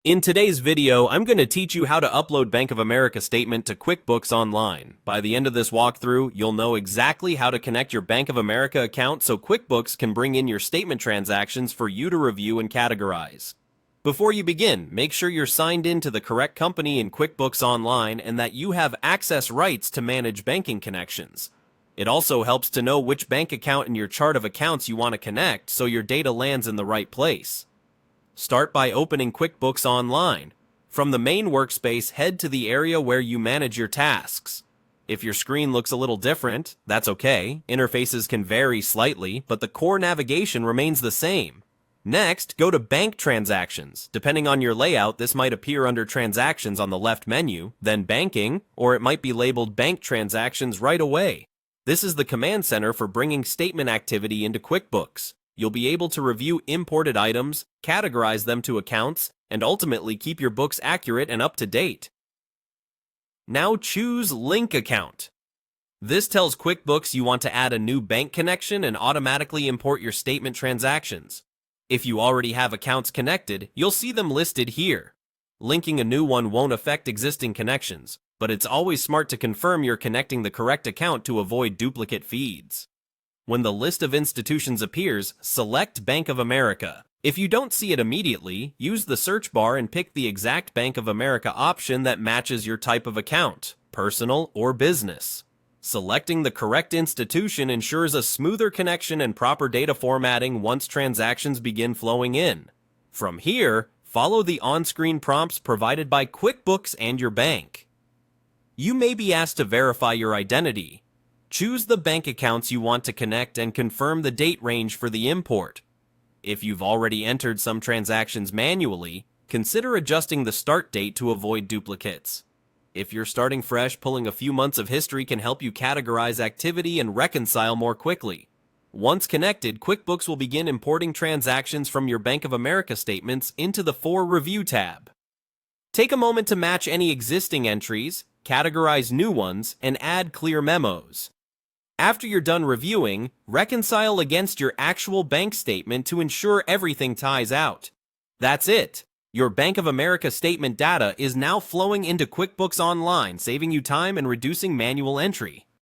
In today's video, I'm going to teach you how to upload Bank of America statement to QuickBooks Online. By the end of this walkthrough, you'll know exactly how to connect your Bank of America account so QuickBooks can bring in your statement transactions for you to review and categorize. Before you begin, make sure you're signed in to the correct company in QuickBooks Online and that you have access rights to manage banking connections. It also helps to know which bank account in your chart of accounts you want to connect so your data lands in the right place. Start by opening QuickBooks Online. From the main workspace, head to the area where you manage your tasks. If your screen looks a little different, that's okay. Interfaces can vary slightly, but the core navigation remains the same. Next, go to Bank Transactions. Depending on your layout, this might appear under Transactions on the left menu, then Banking, or it might be labeled Bank Transactions right away. This is the command center for bringing statement activity into QuickBooks. You'll be able to review imported items, categorize them to accounts, and ultimately keep your books accurate and up to date. Now choose Link Account. This tells QuickBooks you want to add a new bank connection and automatically import your statement transactions. If you already have accounts connected, you'll see them listed here. Linking a new one won't affect existing connections, but it's always smart to confirm you're connecting the correct account to avoid duplicate feeds. When the list of institutions appears, select Bank of America. If you don't see it immediately, use the search bar and pick the exact Bank of America option that matches your type of account, personal or business. Selecting the correct institution ensures a smoother connection and proper data formatting once transactions begin flowing in. From here, follow the on-screen prompts provided by QuickBooks and your bank. You may be asked to verify your identity. Choose the bank accounts you want to connect and confirm the date range for the import. If you've already entered some transactions manually, consider adjusting the start date to avoid duplicates. If you're starting fresh, pulling a few months of history can help you categorize activity and reconcile more quickly. Once connected, QuickBooks will begin importing transactions from your Bank of America statements into the For Review tab. Take a moment to match any existing entries, categorize new ones, and add clear memos. After you're done reviewing, reconcile against your actual bank statement to ensure everything ties out. That's it. Your Bank of America statement data is now flowing into QuickBooks Online, saving you time and reducing manual entry.